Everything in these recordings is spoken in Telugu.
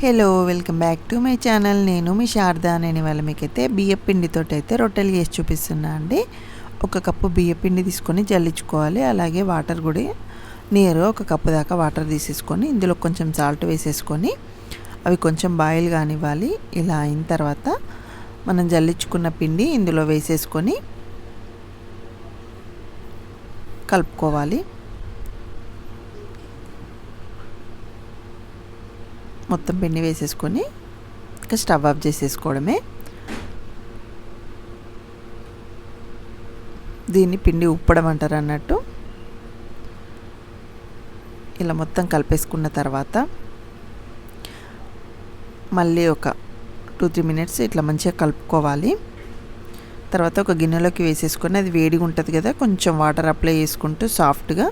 Hello welcome back to my channel. నేను మీ శారదా. నేను ఇవాళ మీకైతే బియ్యం పిండితో అయితే రొట్టెలు చేసి చూపిస్తున్నా అండి. ఒక కప్పు బియ్యం పిండి తీసుకొని జల్లించుకోవాలి. అలాగే వాటర్ కూడా నీరు ఒక కప్పు దాకా వాటర్ తీసేసుకొని ఇందులో కొంచెం సాల్ట్ వేసేసుకొని అవి కొంచెం బాయిల్ కానివ్వాలి. ఇలా అయిన తర్వాత మనం జల్లించుకున్న పిండి ఇందులో వేసేసుకొని కలుపుకోవాలి. మొత్తం పిండి వేసేసుకొని ఇంకా స్టవ్ ఆఫ్ చేసేసుకోవడమే. దీన్ని పిండి ఉప్పడం అంటారు అన్నట్టు. ఇలా మొత్తం కలిపేసుకున్న తర్వాత మళ్ళీ ఒక 2-3 మినిట్స్ ఇట్లా మంచిగా కలుపుకోవాలి. తర్వాత ఒక గిన్నెలోకి వేసేసుకొని అది వేడిగా ఉంటుంది కదా, కొంచెం వాటర్ అప్లై చేసుకుంటూ సాఫ్ట్గా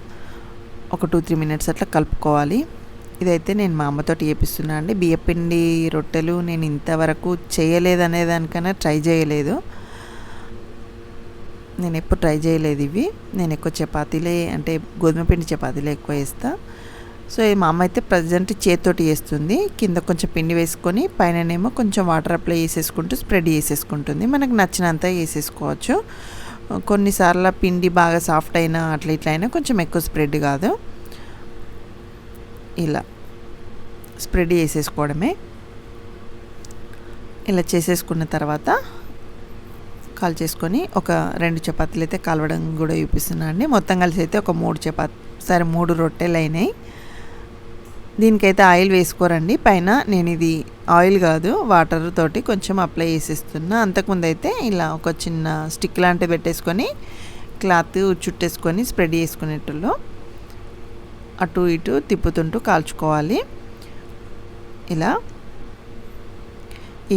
ఒక 2-3 మినిట్స్ అట్లా కలుపుకోవాలి. ఇదైతే నేను మా అమ్మతోటి చేపిస్తున్నా అండి. బియ్యపిండి రొట్టెలు నేను ఇంతవరకు చేయలేదనే దానికన్నా ట్రై చేయలేదు. నేను ఎప్పుడు ట్రై చేయలేదు ఇవి. నేను ఎక్కువ చపాతీలే, అంటే గోధుమ పిండి చపాతీలే ఎక్కువ వేస్తా. సో మా అమ్మ అయితే ప్రజెంట్ చేతితోటి చేస్తుంది. కింద కొంచెం పిండి వేసుకొని పైననేమో కొంచెం వాటర్ అప్లై చేసేసుకుంటూ స్ప్రెడ్ చేసేసుకుంటుంది. మనకు నచ్చినంత వేసేసుకోవచ్చు. కొన్నిసార్లు పిండి బాగా సాఫ్ట్ అయినా అట్లా ఇట్లా అయినా కొంచెం ఎక్కువ స్ప్రెడ్ కాదు. ఇలా స్ప్రెడ్ చేసేసుకోవడమే. ఇలా చేసేసుకున్న తర్వాత కాల్ చేసుకొని ఒక 2 చపాతీలు అయితే కాలవడం కూడా చూపిస్తున్నాను అండి. మొత్తం కలిసి అయితే ఒక 3 రొట్టెలు అయినాయి. దీనికైతే ఆయిల్ వేసుకోరండి. పైన నేను ఇది ఆయిల్ కాదు వాటర్ తోటి కొంచెం అప్లై చేసేస్తున్నా. అంతకుముందు అయితే ఇలా ఒక చిన్న స్టిక్ లాంటివి పెట్టేసుకొని క్లాత్ చుట్టేసుకొని స్ప్రెడ్ చేసుకునేటలో అటు ఇటు తిప్పుతుంటూ కాల్చుకోవాలి. ఇలా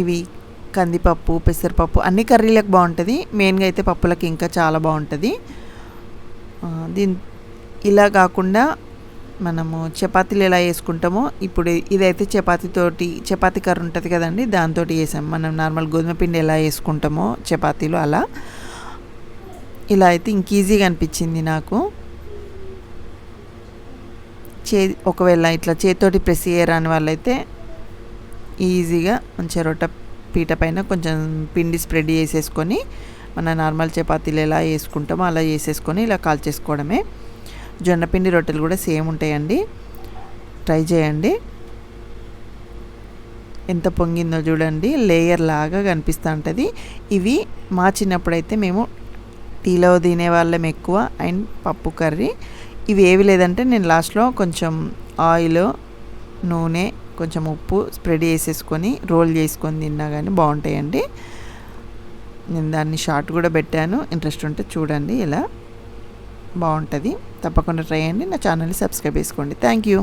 ఇవి కందిపప్పు, పెసరపప్పు అన్ని కర్రీలకు బాగుంటుంది. మెయిన్గా అయితే పప్పులకి ఇంకా చాలా బాగుంటుంది. ఇలా కాకుండా మనము చపాతీలు ఎలా వేసుకుంటామో ఇప్పుడు ఇదైతే చపాతీ కర్రీ ఉంటుంది కదండి, దాంతో వేసాం. మనం నార్మల్ గోధుమ పిండి ఎలా వేసుకుంటామో చపాతీలు అలా. ఇలా అయితే ఇంక ఈజీగా అనిపించింది నాకు. ఒకవేళ ఇట్లా చేతితోటి ప్రెస్ చేయరాని వాళ్ళైతే ఈజీగా మంచిగా రొట్టె పీట పైన కొంచెం పిండి స్ప్రెడ్ చేసేసుకొని మన నార్మల్ చపాతీలు ఎలా వేసుకుంటామో అలా వేసేసుకొని ఇలా కాల్చేసుకోవడమే. జొన్నపిండి రొట్టెలు కూడా సేమ్ ఉంటాయండి, ట్రై చేయండి. ఎంత పొంగిందో చూడండి, లేయర్ లాగా కనిపిస్తూ ఉంటుంది. ఇవి మా చిన్నప్పుడైతే మేము టీలో తినేవాళ్ళం ఎక్కువ. అండ్ పప్పు కర్రీ ఇవి ఏవి లేదంటే నేను లాస్ట్లో కొంచెం ఆయిల్, నూనె, కొంచెం ఉప్పు స్ప్రెడ్ చేసేసుకొని రోల్ చేసుకొని తిన్నా కానీ బాగుంటాయండి. నేను దాన్ని షార్ట్ కూడా పెట్టాను, ఇంట్రెస్ట్ ఉంటే చూడండి. ఇలా బాగుంటుంది, తప్పకుండా ట్రై చేయండి. నా ఛానల్ని సబ్స్క్రైబ్ చేసుకోండి. Thank you.